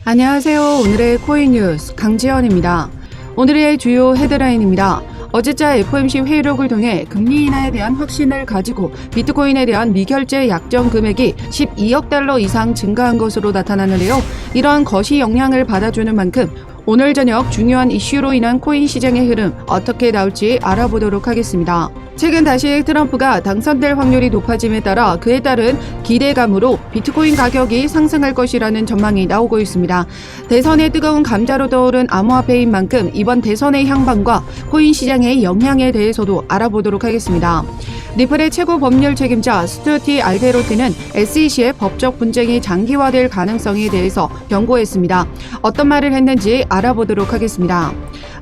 안녕하세요. 오늘의 코인 뉴스 강지연입니다. 오늘의 주요 헤드라인입니다. 어제자 FOMC 회의록을 통해 금리 인하에 대한 확신을 가지고 비트코인에 대한 미결제 약정 금액이 12억 달러 이상 증가한 것으로 나타났는데요. 이러한 거시 영향을 받아주는 만큼 오늘 저녁 중요한 이슈로 인한 코인 시장의 흐름 어떻게 나올지 알아보도록 하겠습니다. 최근 다시 트럼프가 당선될 확률이 높아짐에 따라 그에 따른 기대감으로 비트코인 가격이 상승할 것이라는 전망이 나오고 있습니다. 대선의 뜨거운 감자로 떠오른 암호화폐인 만큼 이번 대선의 향방과 코인 시장의 영향에 대해서도 알아보도록 하겠습니다. 리플의 최고 법률 책임자 스튜어트 알베로티는 SEC의 법적 분쟁이 장기화될 가능성에 대해서 경고했습니다. 어떤 말을 했는지 알아보도록 하겠습니다.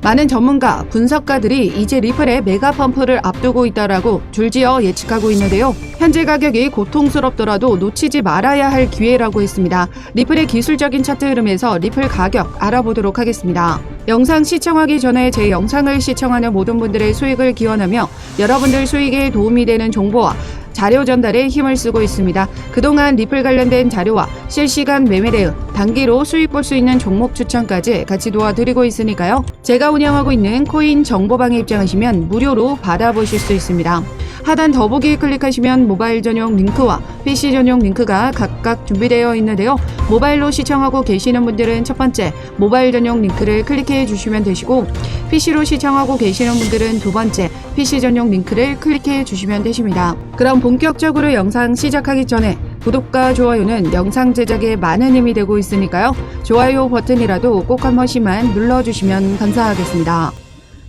많은 전문가, 분석가들이 이제 리플의 메가 펌프를 앞두고 있다라고 줄지어 예측하고 있는데요. 현재 가격이 고통스럽더라도 놓치지 말아야 할 기회라고 했습니다. 리플의 기술적인 차트 흐름에서 리플 가격 알아보도록 하겠습니다. 영상 시청하기 전에 제 영상을 시청하는 모든 분들의 수익을 기원하며 여러분들 수익에 도움이 되는 정보와 자료 전달에 힘을 쓰고 있습니다. 그동안 리플 관련된 자료와 실시간 매매 대응, 단기로 수익 볼 수 있는 종목 추천까지 같이 도와드리고 있으니까요. 제가 운영하고 있는 코인 정보방에 입장하시면 무료로 받아보실 수 있습니다. 하단 더보기 클릭하시면 모바일 전용 링크와 PC 전용 링크가 각각 준비되어 있는데요. 모바일로 시청하고 계시는 분들은 첫 번째 모바일 전용 링크를 클릭해 주시면 되시고 PC로 시청하고 계시는 분들은 두 번째 PC 전용 링크를 클릭해 주시면 되십니다. 그럼 본격적으로 영상 시작하기 전에 구독과 좋아요는 영상 제작에 많은 힘이 되고 있으니까요. 좋아요 버튼이라도 꼭 한 번씩만 눌러주시면 감사하겠습니다.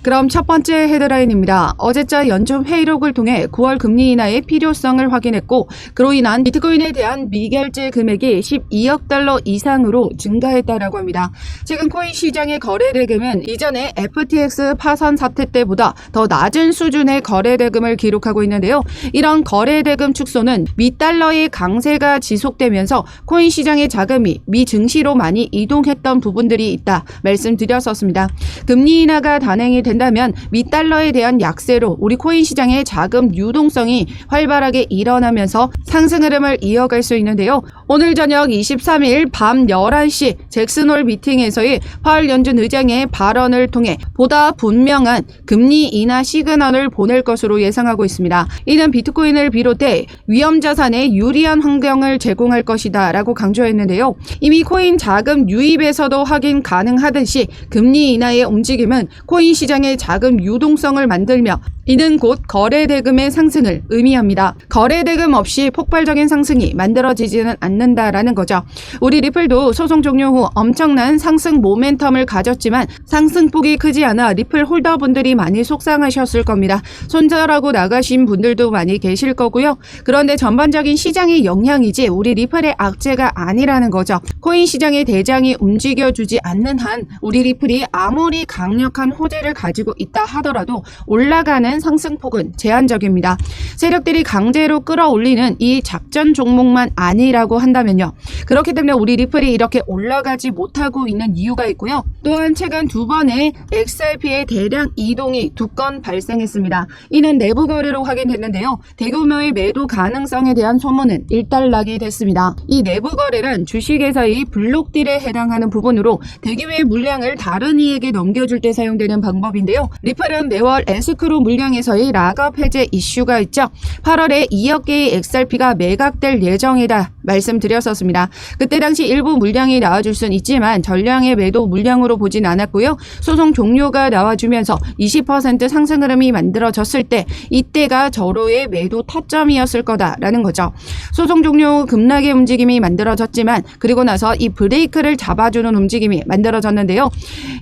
그럼 첫 번째 헤드라인입니다. 어제자 연준 회의록을 통해 9월 금리 인하의 필요성을 확인했고 그로 인한 비트코인에 대한 미결제 금액이 12억 달러 이상으로 증가했다라고 합니다. 최근 코인 시장의 거래 대금은 이전에 FTX 파산 사태 때보다 더 낮은 수준의 거래 대금을 기록하고 있는데요. 이런 거래 대금 축소는 미 달러의 강세가 지속되면서 코인 시장의 자금이 미 증시로 많이 이동했던 부분들이 있다 말씀드렸었습니다. 금리 인하가 단행이 된다면 미 달러에 대한 약세로 우리 코인 시장의 자금 유동성이 활발하게 일어나면서 상승 흐름을 이어갈 수 있는데요. 오늘 저녁 23일 밤 11시 잭슨홀 미팅에서의 파월 연준 의장의 발언을 통해 보다 분명한 금리 인하 시그널을 보낼 것으로 예상하고 있습니다. 이는 비트코인을 비롯해 위험자산에 유리한 환경을 제공할 것이다 라고 강조했는데요. 이미 코인 자금 유입에서도 확인 가능하듯이 금리 인하의 움직임은 코인 시장의 자금 유동성을 만들며 이는 곧 거래대금의 상승을 의미합니다. 거래대금 없이 폭발적인 상승이 만들어지지는 않는다라는 거죠. 우리 리플도 소송 종료 후 엄청난 상승 모멘텀을 가졌지만 상승폭이 크지 않아 리플 홀더분들이 많이 속상하셨을 겁니다. 손절하고 나가신 분들도 많이 계실 거고요. 그런데 전반적인 시장의 영향이지 우리 리플의 악재가 아니라는 거죠. 코인 시장의 대장이 움직여주지 않는 한 우리 리플이 아무리 강력한 호재를 가지고 있다 하더라도 올라가는 상승폭은 제한적입니다. 세력들이 강제로 끌어올리는 이 작전 종목만 아니라고 한다면요. 그렇기 때문에 우리 리플이 이렇게 올라가지 못하고 있는 이유가 있고요. 또한 최근 두 번의 XRP의 대량 이동이 두 건 발생했습니다. 이는 내부 거래로 확인됐는데요. 대규모의 매도 가능성에 대한 소문은 일단락이 됐습니다. 이 내부 거래란 주식에서의 블록딜에 해당하는 부분으로 대규모의 물량을 다른 이에게 넘겨줄 때 사용되는 방법인데요. 리플은 매월 에스크로 물량에서의 락업 해제 이슈가 있죠. 8월에 2억 개의 XRP가 매각될 예정이다 말씀드렸었습니다. 그때 당시 일부 물량이 나와줄 수는 있지만 전량의 매도 물량으로 보진 않았고요. 소송 종료가 나와주면서 20% 상승 흐름이 만들어졌을 때 이때가 절호의 매도 타점이었을 거다라는 거죠. 소송 종료 후 급락의 움직임이 만들어졌지만 그리고 나서 이 브레이크를 잡아주는 움직임이 만들어졌는데요.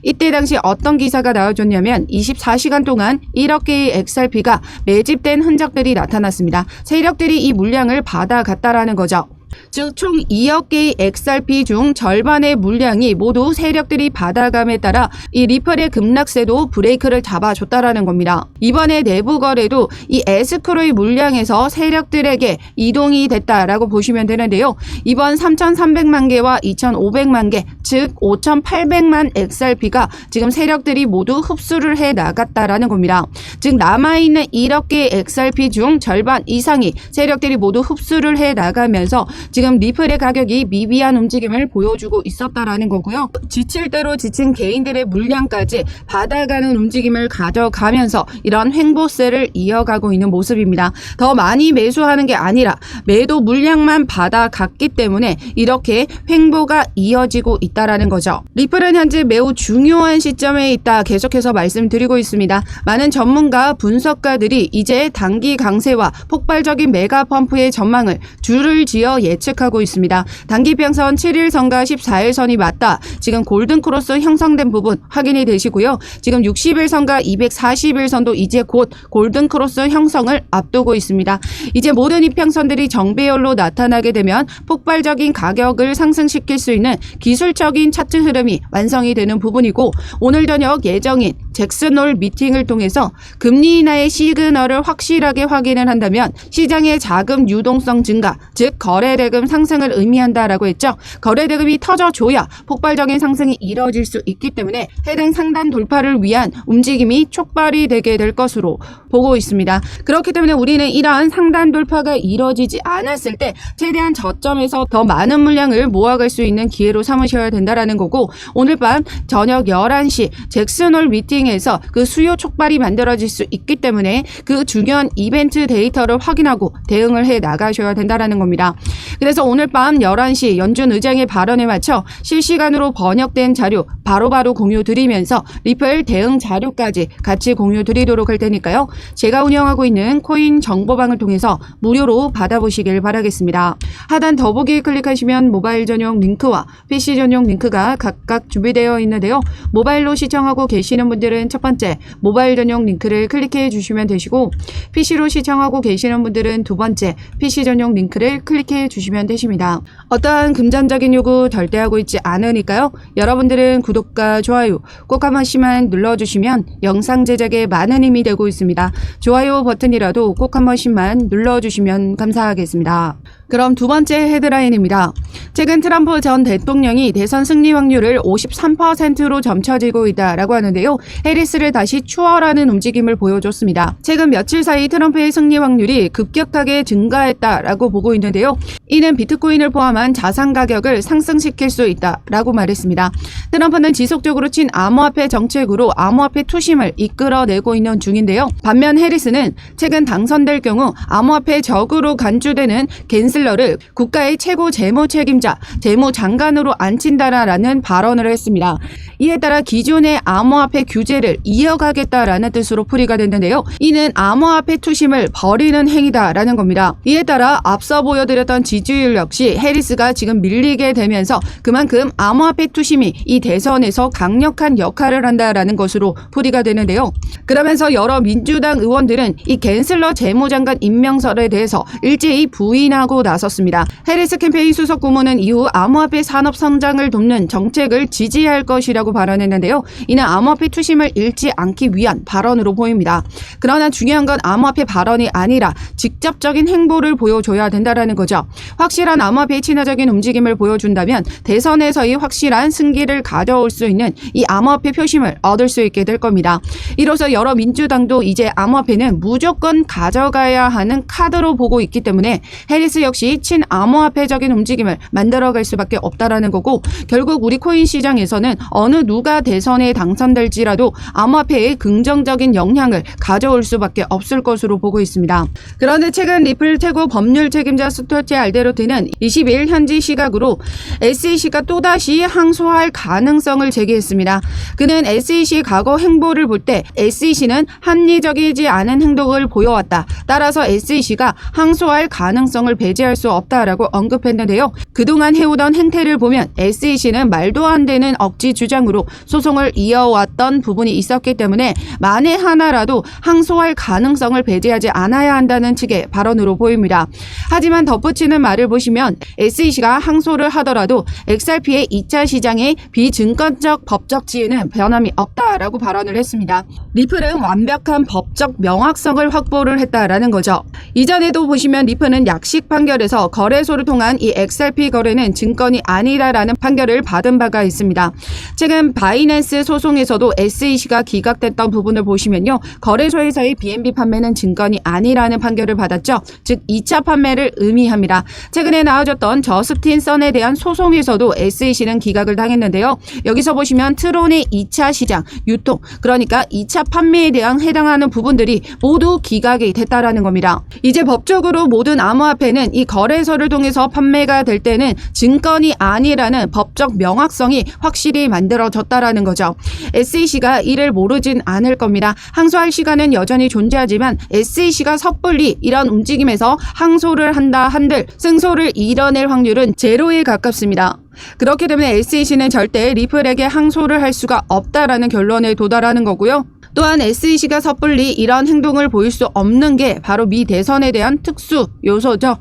이때 당시 어떤 기사가 나와줬냐면 24시간 동안 1억 개의 XRP가 매집된 흔적들이 나타났습니다. 세력들이 이 물량을 받아갔다라는 거죠. 즉 총 2억 개의 XRP 중 절반의 물량이 모두 세력들이 받아감에 따라 이 리플의 급락세도 브레이크를 잡아줬다라는 겁니다. 이번에 내부 거래도 이 에스크로의 물량에서 세력들에게 이동이 됐다라고 보시면 되는데요. 이번 3,300만 개와 2,500만 개, 즉 5,800만 XRP가 지금 세력들이 모두 흡수를 해 나갔다라는 겁니다. 즉 남아있는 1억 개의 XRP 중 절반 이상이 세력들이 모두 흡수를 해 나가면서 지금 리플의 가격이 미비한 움직임을 보여주고 있었다라는 거고요. 지칠 대로 지친 개인들의 물량까지 받아가는 움직임을 가져가면서 이런 횡보세를 이어가고 있는 모습입니다. 더 많이 매수하는 게 아니라 매도 물량만 받아갔기 때문에 이렇게 횡보가 이어지고 있다라는 거죠. 리플은 현재 매우 중요한 시점에 있다 계속해서 말씀드리고 있습니다. 많은 전문가 분석가들이 이제 단기 강세와 폭발적인 메가 펌프의 전망을 줄을 지어 예측하고 있습니다. 단기 평선 7일선과 14일선이 맞다. 지금 골든 크로스 형성된 부분 확인이 되시고요. 지금 60일선과 241선도 이제 곧 골든 크로스 형성을 앞두고 있습니다. 이제 모든 이평선들이 정배열로 나타나게 되면 폭발적인 가격을 상승시킬 수 있는 기술적인 차트 흐름이 완성이 되는 부분이고, 오늘 저녁 예정인 잭슨홀 미팅을 통해서 금리 인하의 시그널을 확실하게 확인을 한다면 시장의 자금 유동성 증가, 즉 거래대금 상승을 의미한다라고 했죠. 거래대금이 터져줘야 폭발적인 상승이 이뤄질 수 있기 때문에 해당 상단 돌파를 위한 움직임이 촉발이 되게 될 것으로 보고 있습니다. 그렇기 때문에 우리는 이러한 상단 돌파가 이뤄지지 않았을 때 최대한 저점에서 더 많은 물량을 모아갈 수 있는 기회로 삼으셔야 된다라는 거고, 오늘 밤 저녁 11시 잭슨홀 미팅에서 그 수요 촉발이 만들어질 수 있기 때문에 그 중요한 이벤트 데이터를 확인하고 대응을 해 나가셔야 된다라는 겁니다. 그래서 오늘 밤 11시 연준 의장의 발언에 맞춰 실시간으로 번역된 자료 바로바로 공유 드리면서 리플 대응 자료까지 같이 공유 드리도록 할 테니까요. 제가 운영하고 있는 코인 정보방을 통해서 무료로 받아보시길 바라겠습니다. 하단 더보기 클릭하시면 모바일 전용 링크와 PC 전용 링크가 각각 준비되어 있는데요. 모바일로 시청하고 계시는 분들은 첫 번째 모바일 전용 링크를 클릭해 주시면 되시고, PC로 시청하고 계시는 분들은 두 번째 PC 전용 링크를 클릭해 주시면 되십니다. 어떠한 금전적인 요구 절대하고 있지 않으니까요. 여러분들은 구독과 좋아요 꼭 한 번씩만 눌러주시면 영상 제작에 많은 힘이 되고 있습니다. 좋아요 버튼이라도 꼭 한 번씩만 눌러주시면 감사하겠습니다. 그럼 두 번째 헤드라인입니다. 최근 트럼프 전 대통령이 대선 승리 확률을 53%로 점쳐지고 있다라고 하는데요. 해리스를 다시 추월하는 움직임을 보여줬습니다. 최근 며칠 사이 트럼프의 승리 확률이 급격하게 증가했다라고 보고 있는데요. 이는 비트코인을 포함한 자산 가격을 상승시킬 수 있다라고 말했습니다. 트럼프는 지속적으로 친암호화폐 정책으로 암호화폐 투심을 이끌어내고 있는 중인데요. 반면 해리스는 최근 당선될 경우 암호화폐 적으로 간주되는 갠슬러를 국가의 최고 재무 책임자, 재무장관으로 앉힌다라는 발언을 했습니다. 이에 따라 기존의 암호화폐 규제를 이어가겠다라는 뜻으로 풀이가 됐는데요. 이는 암호화폐 투심을 버리는 행위다라는 겁니다. 이에 따라 앞서 보여드렸던 지지율 역시 해리스가 지금 밀리게 되면서 그만큼 암호화폐 투심이 이 대선에서 강력한 역할을 한다라는 것으로 풀이가 되는데요. 그러면서 여러 민주당 의원들은 이 갠슬러 재무장관 임명설에 대해서 일제히 부인하고 나섰습니다. 해리스 캠페인 수석 고문은 이후 암호화폐 산업 성장을 돕는 정책을 지지할 것이라고 발언했는데요. 이는 암호화폐 투심을 잃지 않기 위한 발언으로 보입니다. 그러나 중요한 건 암호화폐 발언이 아니라 직접적인 행보를 보여줘야 된다는 거죠. 확실한 암호화폐의 친화적인 움직임을 보여준다면 대선에서의 확실한 승기를 가져올 수 있는 이 암호화폐 표심을 얻을 수 있게 될 겁니다. 이로써 여러 민주당도 이제 암호화폐는 무조건 가져가야 하는 카드로 보고 있기 때문에 해리스 역시 친암호화폐적인 움직임을 만들어갈 수밖에 없다라는 거고, 결국 우리 코인 시장에서는 어느 누가 대선에 당선될지라도 암호화폐에 긍정적인 영향을 가져올 수밖에 없을 것으로 보고 있습니다. 그런데 최근 리플 최고 법률 책임자 스튜어트 알데로트는 20일 현지 시각으로 SEC가 또다시 항소할 가능성을 제기했습니다. 그는 SEC의 과거 행보를 볼 때 SEC는 합리적이지 않은 행동을 보여왔다. 따라서 SEC가 항소할 가능성을 배제할 수 없다라고 언급했는데요. 그동안 해오던 행태를 보면 SEC는 말도 안 되는 억지 주장으로 소송을 이어왔던 부분이 있었기 때문에 만에 하나라도 항소할 가능성을 배제하지 않아야 한다는 측의 발언으로 보입니다. 하지만 덧붙이는 말을 보시면 SEC가 항소를 하더라도 XRP의 2차 시장의 비증권적 법적 지위는 변함이 없다라고 발언을 했습니다. 리플은 완벽한 법적 명확성을 확보를 했다라는 거죠. 이전에도 보시면 리플은 약식 판결 판결에서 거래소를 통한 이 XRP 거래는 증권이 아니다라는 판결을 받은 바가 있습니다. 최근 바이낸스 소송에서도 SEC가 기각됐던 부분을 보시면요. 거래소에서의 BNB 판매는 증권이 아니라는 판결을 받았죠. 즉 2차 판매를 의미합니다. 최근에 나와졌던 저스틴 선에 대한 소송에서도 SEC는 기각을 당했는데요. 여기서 보시면 트론의 2차 시장, 유통, 그러니까 2차 판매에 대한 해당하는 부분들이 모두 기각이 됐다라는 겁니다. 이제 법적으로 모든 암호화폐는 이 거래소를 통해서 판매가 될 때는 증권이 아니라는 법적 명확성이 확실히 만들어졌다라는 거죠. SEC가 이를 모르진 않을 겁니다. 항소할 시간은 여전히 존재하지만 SEC가 섣불리 이런 움직임에서 항소를 한다 한들 승소를 이뤄낼 확률은 제로에 가깝습니다. 그렇기 때문에 SEC는 절대 리플에게 항소를 할 수가 없다라는 결론에 도달하는 거고요. 또한 SEC가 섣불리 이런 행동을 보일 수 없는 게 바로 미 대선에 대한 특수 요소죠.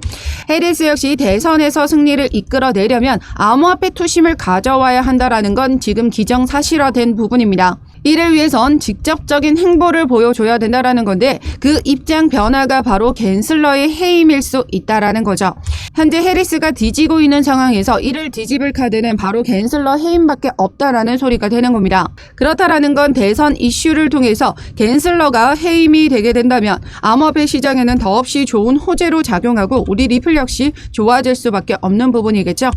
해리스 역시 대선에서 승리를 이끌어내려면 암호화폐 투심을 가져와야 한다라는 건 지금 기정사실화된 부분입니다. 이를 위해선 직접적인 행보를 보여줘야 된다라는 건데 그 입장 변화가 바로 갠슬러의 해임일 수 있다라는 거죠. 현재 해리스가 뒤지고 있는 상황에서 이를 뒤집을 카드는 바로 갠슬러 해임밖에 없다라는 소리가 되는 겁니다. 그렇다라는 건 대선 이슈를 통해서 갠슬러가 해임이 되게 된다면 암호화폐 시장에는 더없이 좋은 호재로 작용하고 우리 리플 역시 좋아질 수밖에 없는 부분이겠죠.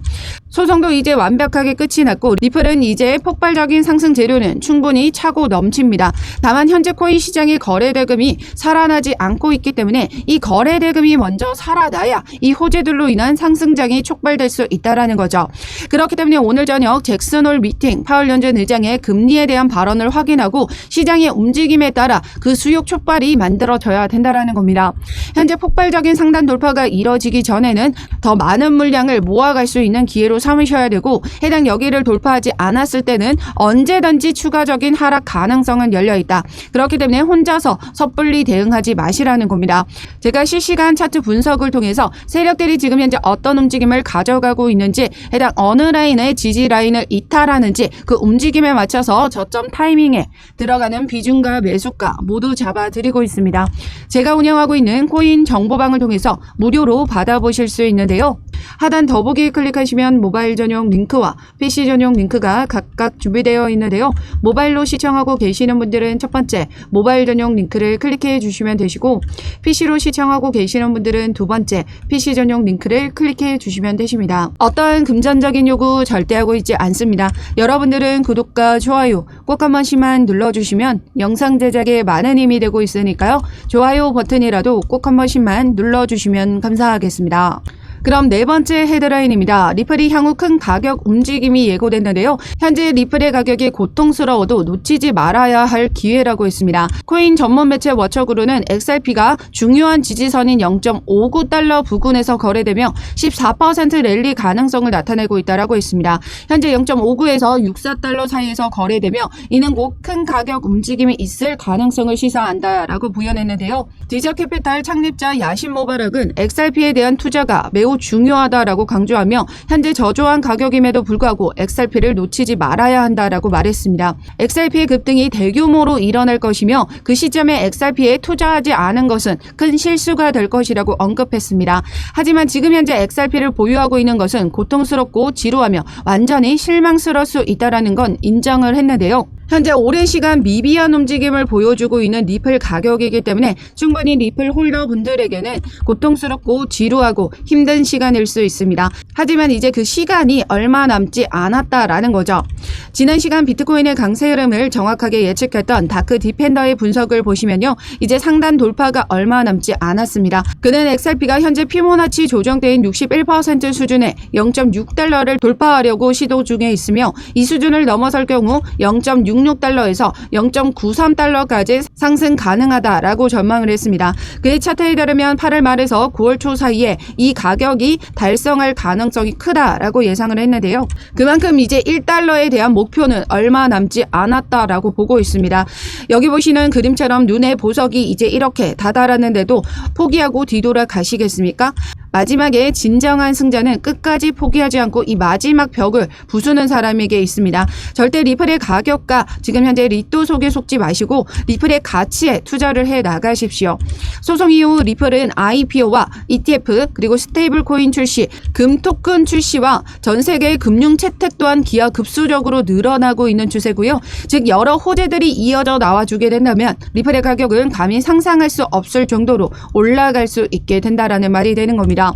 소송도 이제 완벽하게 끝이 났고 리플은 이제 폭발적인 상승 재료는 충분히 차고 넘칩니다. 다만 현재 코인 시장의 거래 대금이 살아나지 않고 있기 때문에 이 거래 대금이 먼저 살아나야 이 호재들로 인한 상승장이 촉발될 수 있다라는 거죠. 그렇기 때문에 오늘 저녁 잭슨 홀 미팅 파월 연준 의장의 금리에 대한 발언을 확인하고 시장의 움직임에 따라 그 수요 촉발이 만들어져야 된다라는 겁니다. 현재 폭발적인 상단 돌파가 이뤄지기 전에는 더 많은 물량을 모아갈 수 있는 기회로 삼으셔야 되고 해당 여기를 돌파하지 않았을 때는 언제든지 추가적인 하락 가능성은 열려있다. 그렇기 때문에 혼자서 섣불리 대응하지 마시라는 겁니다. 제가 실시간 차트 분석을 통해서 세력들이 지금 현재 어떤 움직임을 가져가고 있는지 해당 어느 라인의 지지 라인을 이탈하는지 그 움직임에 맞춰서 저점 타이밍에 들어가는 비중과 매수가 모두 잡아드리고 있습니다. 제가 운영하고 있는 코인 정보방을 통해서 무료로 받아보실 수 있는데요. 하단 더보기 클릭하시면 모바일 전용 링크와 PC 전용 링크가 각각 준비되어 있는데요. 모바일로 시청하고 계시는 분들은 첫 번째 모바일 전용 링크를 클릭해 주시면 되시고 PC로 시청하고 계시는 분들은 두 번째 PC 전용 링크를 클릭해 주시면 되십니다. 어떠한 금전적인 요구 절대 하고 있지 않습니다. 여러분들은 구독과 좋아요 꼭 한 번씩만 눌러주시면 영상 제작에 많은 힘이 되고 있으니까요. 좋아요 버튼이라도 꼭 한 번씩만 눌러주시면 감사하겠습니다. 그럼 네 번째 헤드라인입니다. 리플이 향후 큰 가격 움직임이 예고됐는데요. 현재 리플의 가격이 고통스러워도 놓치지 말아야 할 기회라고 했습니다. 코인 전문 매체 워처그룹은 XRP가 중요한 지지선인 0.59달러 부근에서 거래되며 14% 랠리 가능성을 나타내고 있다고 했습니다. 현재 0.59에서 64달러 사이에서 거래되며 이는 곧 큰 가격 움직임이 있을 가능성을 시사한다라고 부연했는데요. 디저캐피탈 창립자 야신 모바락은 XRP에 대한 투자가 매우 중요하다라고 강조하며 현재 저조한 가격임에도 불구하고 XRP를 놓치지 말아야 한다라고 말했습니다. XRP의 급등이 대규모로 일어날 것이며 그 시점에 XRP에 투자하지 않은 것은 큰 실수가 될 것이라고 언급했습니다. 하지만 지금 현재 XRP를 보유하고 있는 것은 고통스럽고 지루하며 완전히 실망스러울 수 있다는 건 인정을 했는데요. 현재 오랜 시간 미비한 움직임을 보여주고 있는 리플 가격이기 때문에 충분히 리플 홀더 분들에게는 고통스럽고 지루하고 힘든 시간일 수 있습니다. 하지만 이제 그 시간이 얼마 남지 않았다라는 거죠. 지난 시간 비트코인의 강세 흐름을 정확하게 예측했던 다크 디펜더의 분석을 보시면요. 이제 상단 돌파가 얼마 남지 않았습니다. 그는 XRP가 현재 피보나치 조정대인 61% 수준의 0.6달러를 돌파하려고 시도 중에 있으며 이 수준을 넘어설 경우 0.66달러에서 0.93달러까지 상승 가능하다라고 전망을 했습니다. 그의 차트에 따르면 8월 말에서 9월 초 사이에 이 가격이 달성할 가능성이 크다라고 예상을 했는데요. 그만큼 이제 1달러에 대한 목표는 얼마 남지 않았다라고 보고 있습니다. 여기 보시는 그림처럼 눈의 보석이 이제 이렇게 다다랐는데도 포기하고 뒤돌아 가시겠습니까? 마지막에 진정한 승자는 끝까지 포기하지 않고 이 마지막 벽을 부수는 사람에게 있습니다. 절대 리플의 가격과 지금 현재 리또 속에 속지 마시고 리플의 가치에 투자를 해 나가십시오. 소송 이후 리플은 IPO와 ETF 그리고 스테이블 코인 출시, 금 토큰 출시와 전 세계의 금융 채택 또한 기하급수적으로 늘어나고 있는 추세고요. 즉 여러 호재들이 이어져 나와주게 된다면 리플의 가격은 감히 상상할 수 없을 정도로 올라갈 수 있게 된다라는 말이 되는 겁니다.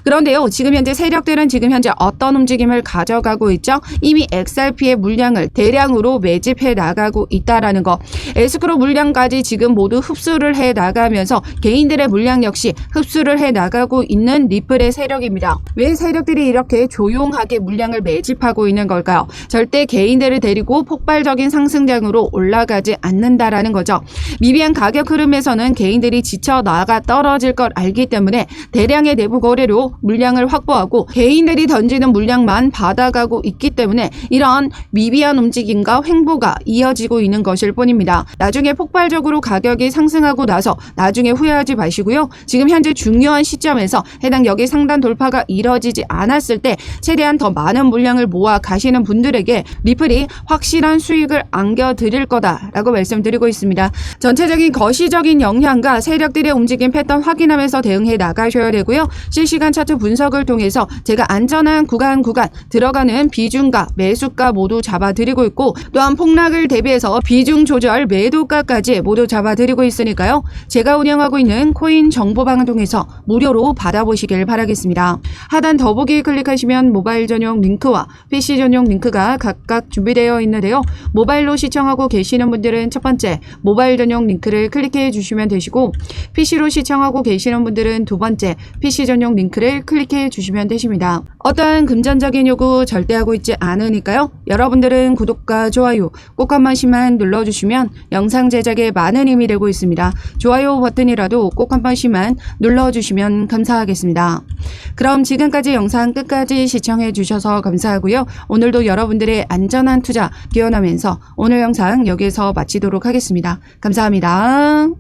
그런데요, 지금 현재 세력들은 지금 현재 어떤 움직임을 가져가고 있죠? 이미 XRP의 물량을 대량으로 매집해 나가고 있다라는 거. 에스크로 물량까지 지금 모두 흡수를 해 나가면서 개인들의 물량 역시 흡수를 해 나가고 있는 리플의 세력입니다. 왜 세력들이 이렇게 조용하게 물량을 매집하고 있는 걸까요? 절대 개인들을 데리고 폭발적인 상승장으로 올라가지 않는다라는 거죠. 미비한 가격 흐름에서는 개인들이 지쳐 나가 떨어질 걸 알기 때문에 대량의 내부 거래로 물량을 확보하고 개인들이 던지는 물량만 받아가고 있기 때문에 이런 미비한 움직임과 횡보가 이어지고 있는 것일 뿐입니다. 나중에 폭발적으로 가격이 상승하고 나서 나중에 후회하지 마시고요. 지금 현재 중요한 시점에서 해당 여기 상단 돌파가 이뤄지지 않았을 때 최대한 더 많은 물량을 모아 가시는 분들에게 리플이 확실한 수익을 안겨드릴 거다라고 말씀드리고 있습니다. 전체적인 거시적인 영향과 세력들의 움직임 패턴 확인하면서 대응해 나가셔야 되고요. 실시간 차트 분석을 통해서 제가 안전한 구간 들어가는 비중과 매수가 모두 잡아드리고 있고 또한 폭락을 대비해서 비중 조절 매도가까지 모두 잡아드리고 있으니까요. 제가 운영하고 있는 코인 정보방을 통해서 무료로 받아보시길 바라겠습니다. 하단 더보기 클릭하시면 모바일 전용 링크와 PC 전용 링크가 각각 준비되어 있는데요. 모바일로 시청하고 계시는 분들은 첫 번째 모바일 전용 링크를 클릭해 주시면 되시고 PC로 시청하고 계시는 분들은 두 번째 PC 전용 링크를 클릭해 주시면 되십니다. 어떠한 금전적인 요구 절대 하고 있지 않으니까요. 여러분들은 구독과 좋아요 꼭 한 번씩만 눌러주시면 영상 제작에 많은 힘이 되고 있습니다. 좋아요 버튼이라도 꼭 한 번씩만 눌러주시면 감사하겠습니다. 그럼 지금까지 영상 끝까지 시청해 주셔서 감사하고요. 오늘도 여러분들의 안전한 투자 기원하면서 오늘 영상 여기서 마치도록 하겠습니다. 감사합니다.